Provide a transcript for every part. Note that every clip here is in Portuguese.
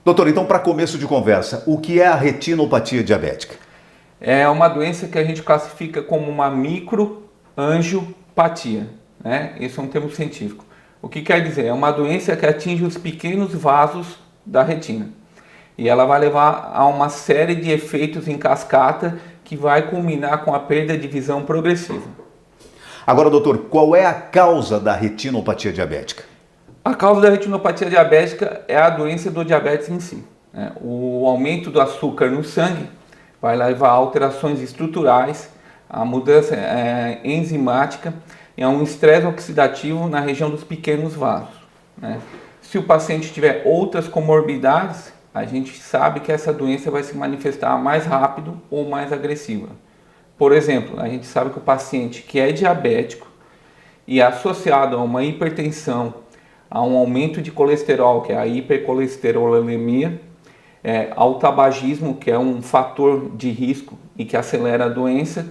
Doutor, então para começo de conversa, o que é a retinopatia diabética? É uma doença que a gente classifica como uma microangiopatia, né? Esse é um termo científico. O que quer dizer? É uma doença que atinge os pequenos vasos da retina. E ela vai levar a uma série de efeitos em cascata que vai culminar com a perda de visão progressiva. Agora, doutor, qual é a causa da retinopatia diabética? A causa da retinopatia diabética é a doença do diabetes em si, né? O aumento do açúcar no sangue vai levar a alterações estruturais, a mudança enzimática e a um estresse oxidativo na região dos pequenos vasos, né? Se o paciente tiver outras comorbidades, a gente sabe que essa doença vai se manifestar mais rápido ou mais agressiva. Por exemplo, a gente sabe que o paciente que é diabético e é associado a uma hipertensão, a um aumento de colesterol, que é a hipercolesterolemia, ao tabagismo, que é um fator de risco e que acelera a doença,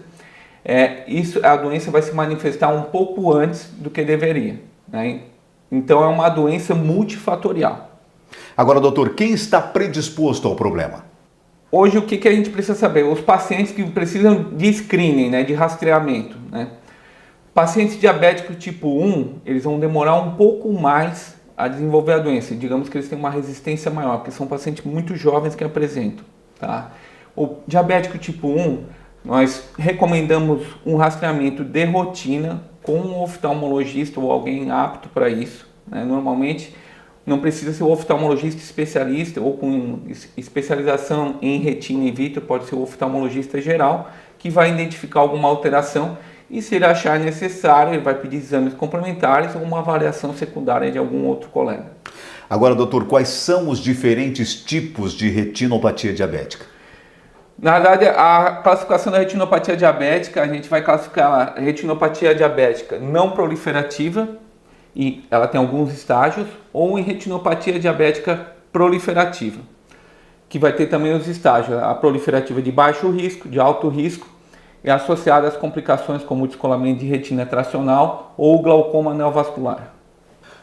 a doença vai se manifestar um pouco antes do que deveria, né? Então é uma doença multifatorial. Agora, doutor, quem está predisposto ao problema? Hoje, o que a gente precisa saber? Os pacientes que precisam de screening, né, de rastreamento, né? Pacientes diabéticos tipo 1, eles vão demorar um pouco mais a desenvolver a doença. Digamos que eles têm uma resistência maior, porque são pacientes muito jovens que apresentam, tá? O diabético tipo 1, nós recomendamos um rastreamento de rotina com um oftalmologista ou alguém apto para isso, né? Normalmente, não precisa ser o oftalmologista especialista ou com especialização em retina in vitro, pode ser o oftalmologista geral, que vai identificar alguma alteração e, se ele achar necessário, ele vai pedir exames complementares ou uma avaliação secundária de algum outro colega. Agora, doutor, quais são os diferentes tipos de retinopatia diabética? Na verdade, a classificação da retinopatia diabética, a gente vai classificar a retinopatia diabética não proliferativa, e ela tem alguns estágios, ou em retinopatia diabética proliferativa, que vai ter também os estágios, a proliferativa de baixo risco, de alto risco, e associada às complicações como o descolamento de retina tracional ou glaucoma neovascular.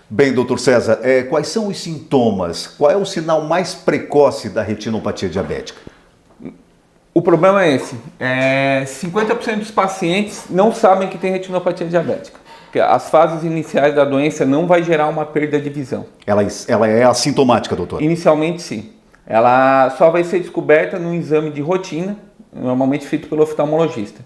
Bem, doutor César, quais são os sintomas? Qual é o sinal mais precoce da retinopatia diabética? O problema é esse, 50% dos pacientes não sabem que tem retinopatia diabética. As fases iniciais da doença não vai gerar uma perda de visão. Ela é assintomática, doutor? Inicialmente, sim. Ela só vai ser descoberta no exame de rotina, normalmente feito pelo oftalmologista.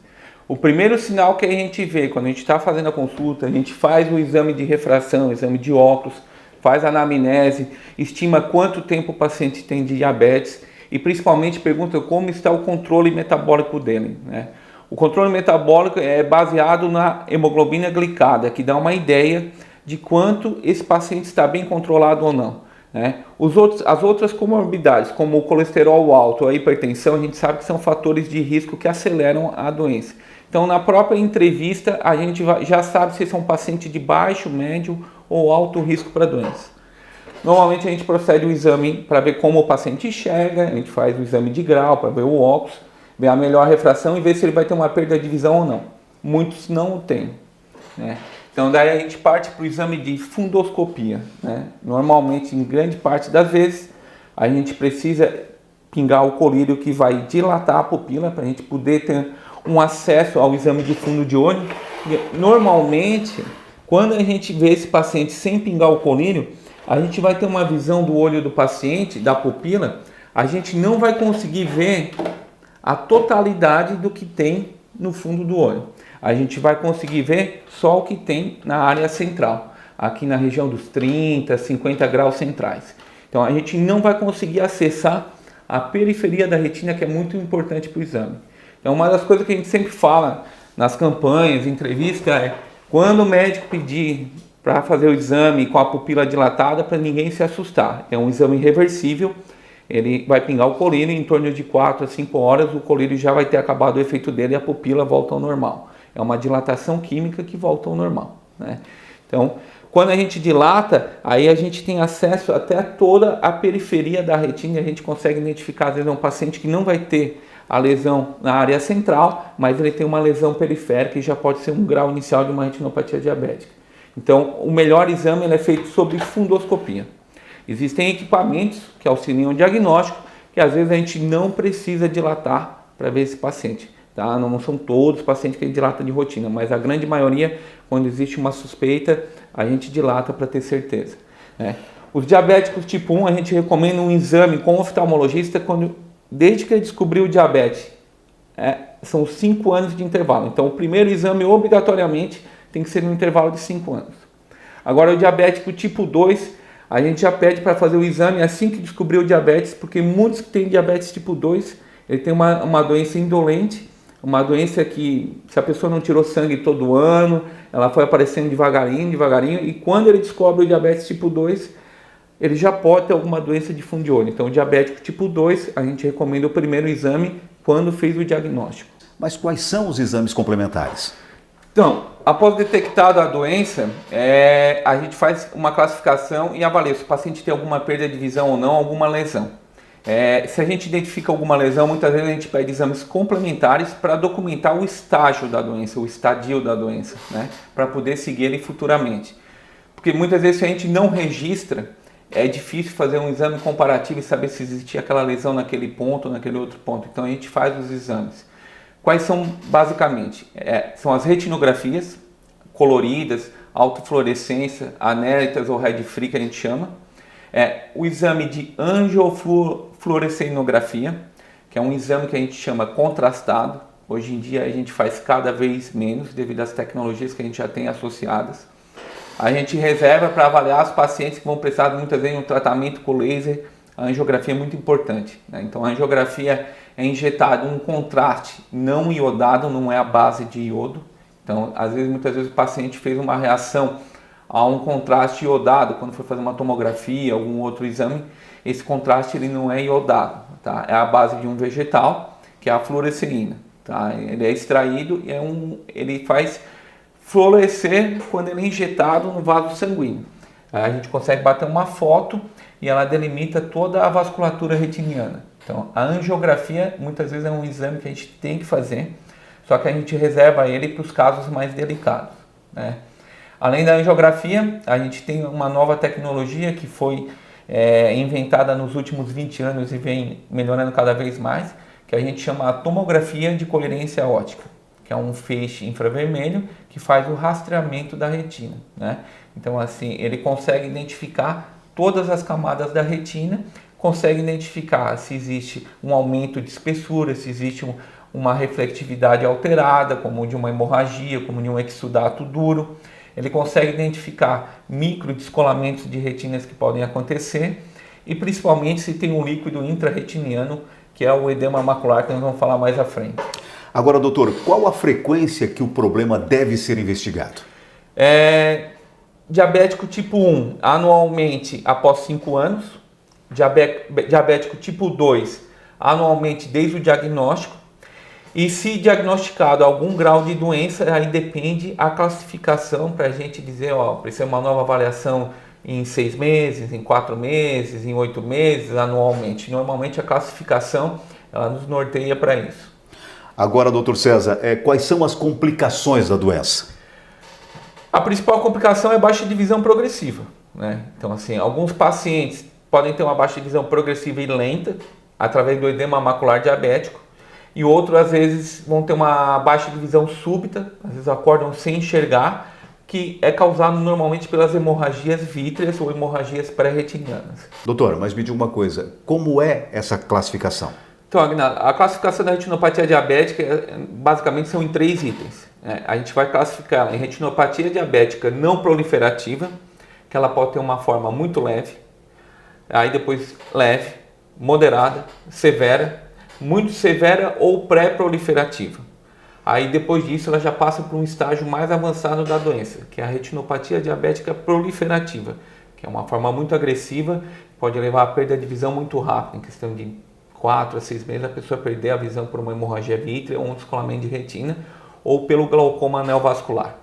O primeiro sinal que a gente vê quando a gente está fazendo a consulta, a gente faz o exame de refração, exame de óculos, faz a anamnese, estima quanto tempo o paciente tem de diabetes e principalmente pergunta como está o controle metabólico dele, né? O controle metabólico é baseado na hemoglobina glicada, que dá uma ideia de quanto esse paciente está bem controlado ou não, né? As outras comorbidades, como o colesterol alto, a hipertensão, a gente sabe que são fatores de risco que aceleram a doença. Então, na própria entrevista, a gente já sabe se são pacientes de baixo, médio ou alto risco para a doença. Normalmente, a gente procede o exame para ver como o paciente enxerga, a gente faz o exame de grau para ver o óculos, ver a melhor refração e ver se ele vai ter uma perda de visão ou não. Muitos não o têm, né? Então daí a gente parte para o exame de fundoscopia, né? Normalmente, em grande parte das vezes, a gente precisa pingar o colírio que vai dilatar a pupila para a gente poder ter um acesso ao exame de fundo de olho. E, normalmente, quando a gente vê esse paciente sem pingar o colírio, a gente vai ter uma visão do olho do paciente, da pupila, a gente não vai conseguir ver a totalidade do que tem no fundo do olho. A gente vai conseguir ver só o que tem na área central, aqui na região dos 30, 50 graus centrais. Então a gente não vai conseguir acessar a periferia da retina, que é muito importante para o exame. Então uma das coisas que a gente sempre fala nas campanhas, entrevistas, é quando o médico pedir para fazer o exame com a pupila dilatada, para ninguém se assustar. É um exame reversível. Ele vai pingar o colírio em torno de 4 a 5 horas, o colírio já vai ter acabado o efeito dele e a pupila volta ao normal. É uma dilatação química que volta ao normal, né? Então, quando a gente dilata, aí a gente tem acesso até toda a periferia da retina e a gente consegue identificar, às vezes, um paciente que não vai ter a lesão na área central, mas ele tem uma lesão periférica e já pode ser um grau inicial de uma retinopatia diabética. Então, o melhor exame é feito sob fundoscopia. Existem equipamentos que auxiliam o diagnóstico, que às vezes a gente não precisa dilatar para ver esse paciente. Tá? Não são todos os pacientes que a gente dilata de rotina, mas a grande maioria, quando existe uma suspeita, a gente dilata para ter certeza. Né? Os diabéticos tipo 1, a gente recomenda um exame com o oftalmologista desde que ele descobriu o diabetes. São 5 anos de intervalo. Então, o primeiro exame, obrigatoriamente, tem que ser no intervalo de 5 anos. Agora, o diabético tipo 2, a gente já pede para fazer o exame assim que descobriu o diabetes, porque muitos que têm diabetes tipo 2, ele tem uma doença indolente, uma doença que, se a pessoa não tirou sangue todo ano, ela foi aparecendo devagarinho, e quando ele descobre o diabetes tipo 2, ele já pode ter alguma doença de fundo de olho. Então, o diabético tipo 2, a gente recomenda o primeiro exame quando fez o diagnóstico. Mas quais são os exames complementares? Então, após detectada a doença, a gente faz uma classificação e avalia se o paciente tem alguma perda de visão ou não, alguma lesão. Se a gente identifica alguma lesão, muitas vezes a gente pede exames complementares para documentar o estágio da doença, o estadio da doença, né? Para poder seguir ele futuramente. Porque muitas vezes se a gente não registra, é difícil fazer um exame comparativo e saber se existia aquela lesão naquele ponto ou naquele outro ponto. Então a gente faz os exames. Quais são basicamente? São as retinografias coloridas, autofluorescência, anélitas ou red free que a gente chama. O exame de angiofluorescenografia, que é um exame que a gente chama contrastado. Hoje em dia a gente faz cada vez menos devido às tecnologias que a gente já tem associadas. A gente reserva para avaliar os pacientes que vão precisar muitas vezes de um tratamento com laser. A angiografia é muito importante, né? Então a angiografia é injetado um contraste não iodado, não é a base de iodo. Então muitas vezes o paciente fez uma reação a um contraste iodado quando foi fazer uma tomografia, algum outro exame. Esse contraste ele não é iodado, tá? É a base de um vegetal, que é a fluoresceína, tá? Ele é extraído e ele faz fluorescer quando ele é injetado no vaso sanguíneo. Aí a gente consegue bater uma foto e ela delimita toda a vasculatura retiniana. Então, a angiografia muitas vezes é um exame que a gente tem que fazer, só que a gente reserva ele para os casos mais delicados, né? Além da angiografia, a gente tem uma nova tecnologia que foi inventada nos últimos 20 anos e vem melhorando cada vez mais, que a gente chama a tomografia de coerência óptica, que é um feixe infravermelho que faz o rastreamento da retina, né? Então, assim, ele consegue identificar todas as camadas da retina, consegue identificar se existe um aumento de espessura, se existe uma reflectividade alterada, como de uma hemorragia, como de um exudato duro. Ele consegue identificar micro descolamentos de retinas que podem acontecer e principalmente se tem um líquido intrarretiniano, que é o edema macular, que nós vamos falar mais à frente. Agora, doutor, qual a frequência que o problema deve ser investigado? Diabético tipo 1, anualmente após 5 anos. Diabético tipo 2, anualmente desde o diagnóstico. E se diagnosticado algum grau de doença, aí depende a classificação para a gente dizer, precisa uma nova avaliação em 6 meses, em 4 meses, em 8 meses, anualmente. Normalmente a classificação ela nos norteia para isso. Agora, doutor César, quais são as complicações da doença? A principal complicação é baixa de visão progressiva, né? Então, assim, alguns pacientes podem ter uma baixa de visão progressiva e lenta, através do edema macular diabético, e outros, às vezes, vão ter uma baixa de visão súbita, às vezes acordam sem enxergar, que é causado normalmente pelas hemorragias vítreas ou hemorragias pré-retinianas. Doutor, mas me diga uma coisa, como é essa classificação? Então, Agnaldo, a classificação da retinopatia diabética basicamente são em 3 itens. A gente vai classificar ela em retinopatia diabética não proliferativa, que ela pode ter uma forma muito leve, aí depois leve, moderada, severa, muito severa ou pré-proliferativa. Aí depois disso ela já passa para um estágio mais avançado da doença, que é a retinopatia diabética proliferativa, que é uma forma muito agressiva, pode levar à perda de visão muito rápida, em questão de 4 a 6 meses a pessoa perder a visão por uma hemorragia vítrea ou um descolamento de retina ou pelo glaucoma neovascular.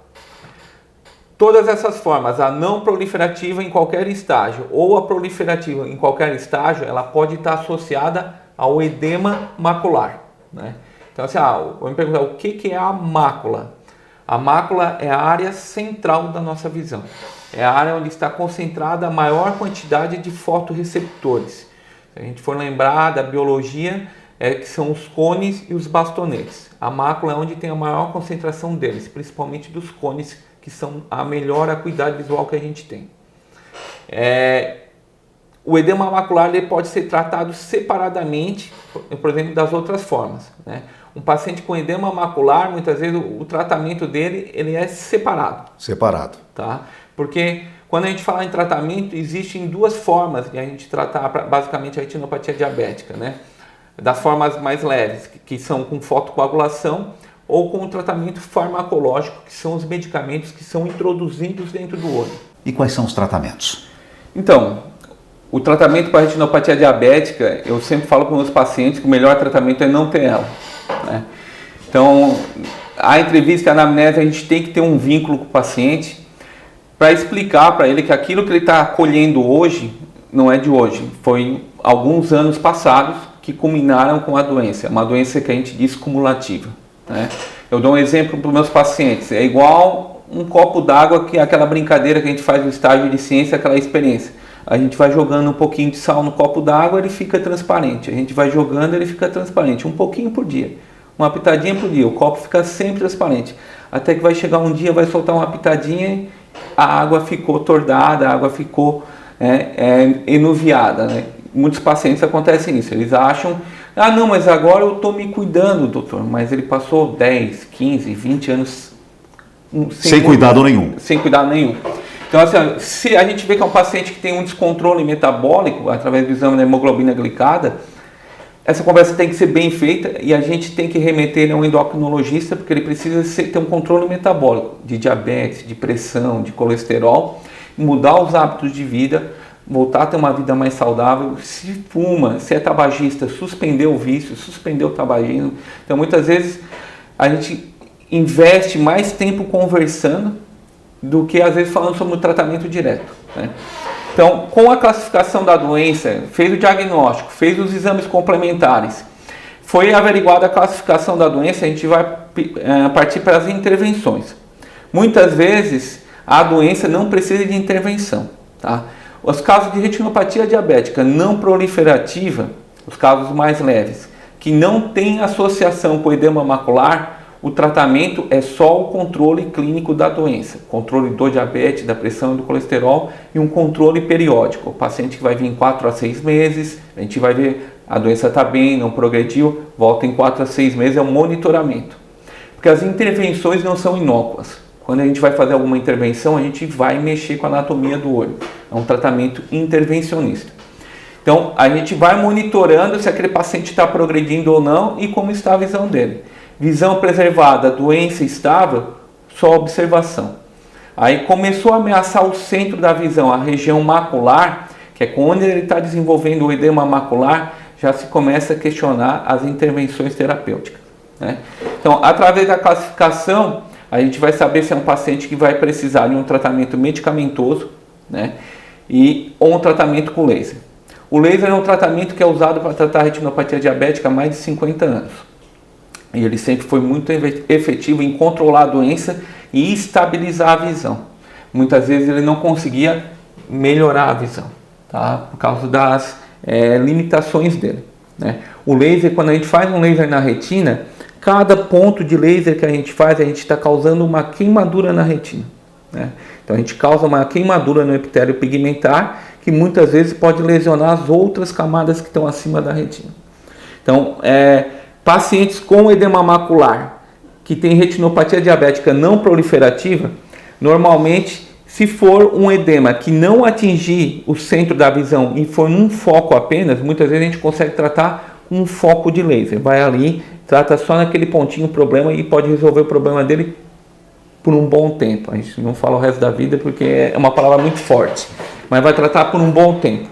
Todas essas formas, a não proliferativa em qualquer estágio ou a proliferativa em qualquer estágio, ela pode estar associada ao edema macular, né? Então, assim, vou me perguntar, o que é a mácula? A mácula é a área central da nossa visão. É a área onde está concentrada a maior quantidade de fotorreceptores. Se a gente for lembrar da biologia, que são os cones e os bastonetes. A mácula é onde tem a maior concentração deles, principalmente dos cones, que são a melhor acuidade visual que a gente tem. O edema macular ele pode ser tratado separadamente, por exemplo, das outras formas, né? Um paciente com edema macular, muitas vezes o tratamento dele ele é separado. Separado. Tá? Porque quando a gente fala em tratamento, existem duas formas de a gente tratar basicamente a retinopatia diabética, né? Das formas mais leves, que são com fotocoagulação, ou com o tratamento farmacológico, que são os medicamentos que são introduzidos dentro do olho. E quais são os tratamentos? Então, o tratamento para a retinopatia diabética, eu sempre falo com os pacientes que o melhor tratamento é não ter ela, né? Então, a entrevista e a anamnese, a gente tem que ter um vínculo com o paciente para explicar para ele que aquilo que ele está colhendo hoje não é de hoje, foi alguns anos passados que culminaram com a doença, uma doença que a gente diz cumulativa, né? Eu dou um exemplo para os meus pacientes, é igual um copo d'água, que é aquela brincadeira que a gente faz no estágio de ciência, aquela experiência. A gente vai jogando um pouquinho de sal no copo d'água, ele fica transparente. A gente vai jogando, ele fica transparente, um pouquinho por dia, uma pitadinha por dia, o copo fica sempre transparente. Até que vai chegar um dia, vai soltar uma pitadinha, a água ficou tordada, a água ficou enuviada, né? Muitos pacientes acontecem isso, eles acham, ah não, mas agora eu estou me cuidando, doutor, mas ele passou 10, 15, 20 anos sem cuidado nenhum. Sem cuidado nenhum. Então, assim, se a gente vê que é um paciente que tem um descontrole metabólico através do exame da hemoglobina glicada, essa conversa tem que ser bem feita e a gente tem que remeter ele a um endocrinologista, porque ele precisa ter um controle metabólico de diabetes, de pressão, de colesterol, mudar os hábitos de vida, voltar a ter uma vida mais saudável. Se fuma, se é tabagista, suspender o vício, suspender o tabagismo. Então, muitas vezes a gente investe mais tempo conversando do que às vezes falando sobre o tratamento direto, né? Então, com a classificação da doença, fez o diagnóstico, fez os exames complementares, foi averiguada a classificação da doença, a gente vai partir para as intervenções. Muitas vezes a doença não precisa de intervenção, tá? Os casos de retinopatia diabética não proliferativa, os casos mais leves, que não tem associação com edema macular, o tratamento é só o controle clínico da doença, controle do diabetes, da pressão e do colesterol e um controle periódico. O paciente que vai vir em 4 a 6 meses, a gente vai ver, a doença está bem, não progrediu, volta em 4 a 6 meses, é um monitoramento. Porque as intervenções não são inócuas. Quando a gente vai fazer alguma intervenção, a gente vai mexer com a anatomia do olho. É um tratamento intervencionista. Então, a gente vai monitorando se aquele paciente está progredindo ou não e como está a visão dele. Visão preservada, doença estável, só observação. Aí começou a ameaçar o centro da visão, a região macular, que é quando ele está desenvolvendo o edema macular, já se começa a questionar as intervenções terapêuticas, né? Então, através da classificação, a gente vai saber se é um paciente que vai precisar de um tratamento medicamentoso, né? Ou um tratamento com laser. O laser é um tratamento que é usado para tratar a retinopatia diabética há mais de 50 anos. E ele sempre foi muito efetivo em controlar a doença e estabilizar a visão. Muitas vezes ele não conseguia melhorar a visão, tá? Por causa das limitações dele, né? O laser, quando a gente faz um laser na retina, cada ponto de laser que a gente faz, a gente está causando uma queimadura na retina, né? Então a gente causa uma queimadura no epitélio pigmentar, que muitas vezes pode lesionar as outras camadas que estão acima da retina. Então, pacientes com edema macular, que tem retinopatia diabética não proliferativa, normalmente, se for um edema que não atingir o centro da visão e for num foco apenas, muitas vezes a gente consegue tratar com um foco de laser. Vai ali, trata só naquele pontinho o problema e pode resolver o problema dele por um bom tempo. A gente não fala o resto da vida porque é uma palavra muito forte, mas vai tratar por um bom tempo.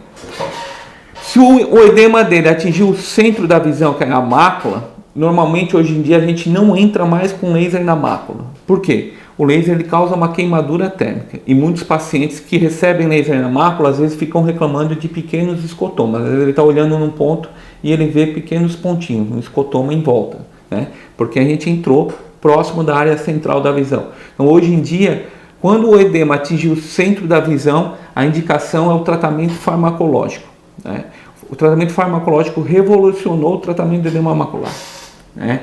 Se o edema dele atingir o centro da visão, que é a mácula, normalmente hoje em dia a gente não entra mais com laser na mácula. Por quê? O laser ele causa uma queimadura térmica e muitos pacientes que recebem laser na mácula às vezes ficam reclamando de pequenos escotomas. Às vezes ele está olhando num ponto e ele vê pequenos pontinhos, um escotoma em volta, né? Porque a gente entrou próximo da área central da visão. Então hoje em dia, Quando o edema atinge o centro da visão, a indicação é o tratamento farmacológico, né? O tratamento farmacológico revolucionou o tratamento do edema macular, né?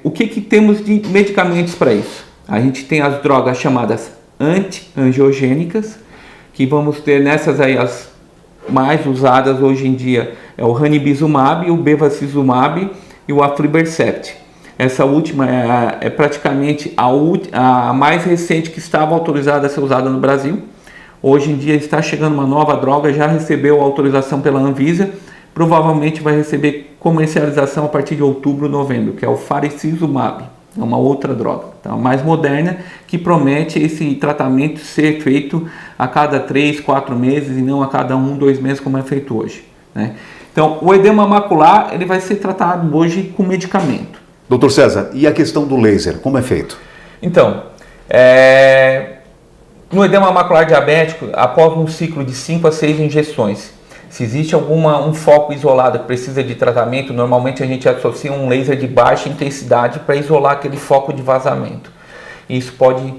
O que temos de medicamentos para isso? A gente tem as drogas chamadas anti-angiogênicas, que vamos ter nessas aí as mais usadas hoje em dia é o ranibizumab, o bevacizumab e o aflibercept. Essa última é praticamente a mais recente que estava autorizada a ser usada no Brasil. Hoje em dia está chegando uma nova droga, já recebeu autorização pela Anvisa, provavelmente vai receber comercialização a partir de outubro, novembro, que é o faricizumab, é uma outra droga, então, mais moderna, que promete esse tratamento ser feito a cada 3, 4 meses e não a cada 1, 2 meses como é feito hoje, né? Então, o edema macular ele vai ser tratado hoje com medicamento. Doutor César, e a questão do laser, como é feito? Então, no edema macular diabético, após um ciclo de 5 a 6 injeções, se existe um foco isolado que precisa de tratamento, normalmente a gente associa um laser de baixa intensidade para isolar aquele foco de vazamento. Isso pode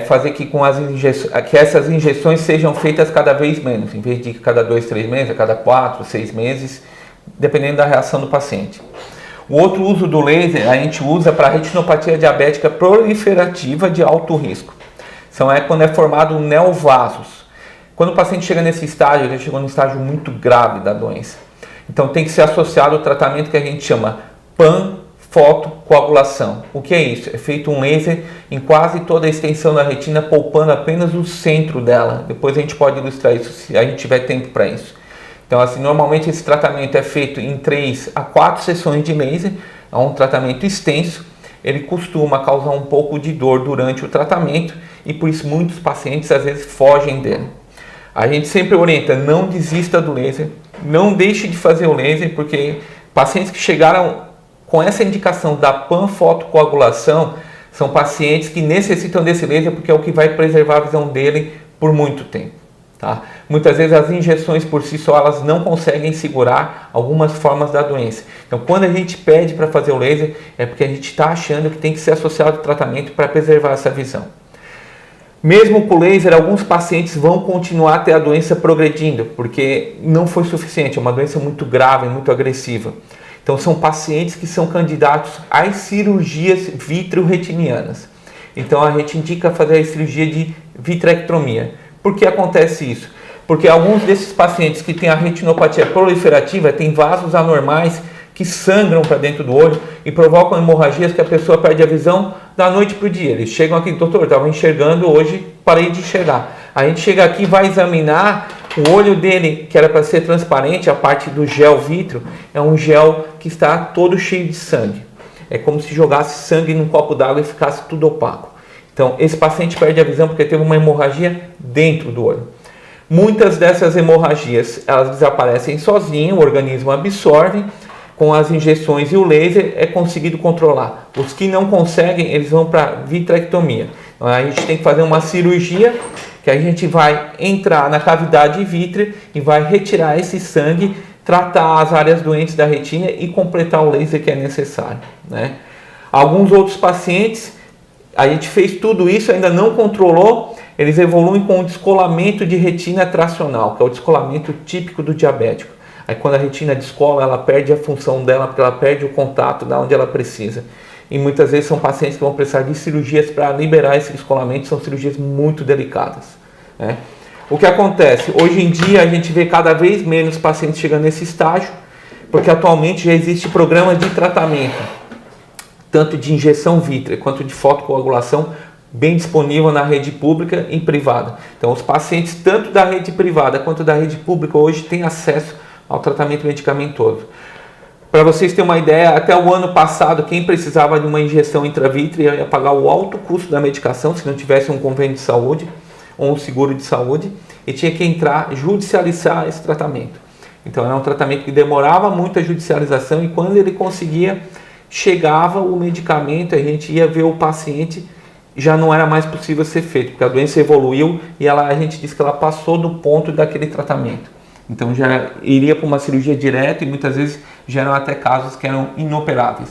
fazer que essas injeções sejam feitas cada vez menos, em vez de cada 2, 3 meses, a cada 4, 6 meses, dependendo da reação do paciente. O outro uso do laser a gente usa para retinopatia diabética proliferativa de alto risco. Quando é formado neovasos. Quando o paciente chega nesse estágio, ele chegou num estágio muito grave da doença. Então tem que ser associado ao tratamento que a gente chama panfotocoagulação. O que é isso? É feito um laser em quase toda a extensão da retina, poupando apenas o centro dela. Depois a gente pode ilustrar isso se a gente tiver tempo para isso. Então, assim, normalmente esse tratamento é feito em 3 a 4 sessões de laser, é um tratamento extenso, ele costuma causar um pouco de dor durante o tratamento e por isso muitos pacientes às vezes fogem dele. A gente sempre orienta, não desista do laser, não deixe de fazer o laser, porque pacientes que chegaram com essa indicação da panfotocoagulação são pacientes que necessitam desse laser porque é o que vai preservar a visão dele por muito tempo. Tá? Muitas vezes as injeções por si só elas não conseguem segurar algumas formas da doença. Então quando a gente pede para fazer o laser é porque a gente está achando que tem que ser associado ao tratamento para preservar essa visão. Mesmo com o laser, alguns pacientes vão continuar a ter a doença progredindo, porque não foi suficiente, é uma doença muito grave, muito agressiva. Então são pacientes que são candidatos às cirurgias vitreoretinianas. Então a gente indica fazer a cirurgia de vitrectomia. Por que acontece isso? Porque alguns desses pacientes que têm a retinopatia proliferativa têm vasos anormais que sangram para dentro do olho e provocam hemorragias que a pessoa perde a visão da noite para o dia. Eles chegam aqui, doutor, estava enxergando hoje, parei de enxergar. A gente chega aqui e vai examinar o olho dele, que era para ser transparente, a parte do gel vítreo, é um gel que está todo cheio de sangue. É como se jogasse sangue num copo d'água e ficasse tudo opaco. Então, esse paciente perde a visão porque teve uma hemorragia dentro do olho. Muitas dessas hemorragias, elas desaparecem sozinhas, o organismo absorve, com as injeções e o laser é conseguido controlar. Os que não conseguem, eles vão para vitrectomia. Então, a gente tem que fazer uma cirurgia, que a gente vai entrar na cavidade vítrea e vai retirar esse sangue, tratar as áreas doentes da retina e completar o laser que é necessário, né? Alguns outros pacientes, a gente fez tudo isso, ainda não controlou, eles evoluem com o descolamento de retina tracional, que é o descolamento típico do diabético. Aí quando a retina descola, ela perde a função dela, porque ela perde o contato da onde ela precisa. E muitas vezes são pacientes que vão precisar de cirurgias para liberar esse descolamento, são cirurgias muito delicadas, né? O que acontece? Hoje em dia a gente vê cada vez menos pacientes chegando nesse estágio, porque atualmente já existe programa de tratamento, tanto de injeção vítrea quanto de fotocoagulação, bem disponível na rede pública e privada. Então os pacientes tanto da rede privada quanto da rede pública hoje têm acesso ao tratamento medicamentoso. Para vocês terem uma ideia, até o ano passado quem precisava de uma injeção intravítrea ia pagar o alto custo da medicação se não tivesse um convênio de saúde ou um seguro de saúde e tinha que judicializar esse tratamento. Então era um tratamento que demorava muito a judicialização e quando ele conseguia, chegava o medicamento, a gente ia ver o paciente, já não era mais possível ser feito, porque a doença evoluiu e a gente diz que ela passou do ponto daquele tratamento. Então já iria para uma cirurgia direta e muitas vezes geram até casos que eram inoperáveis.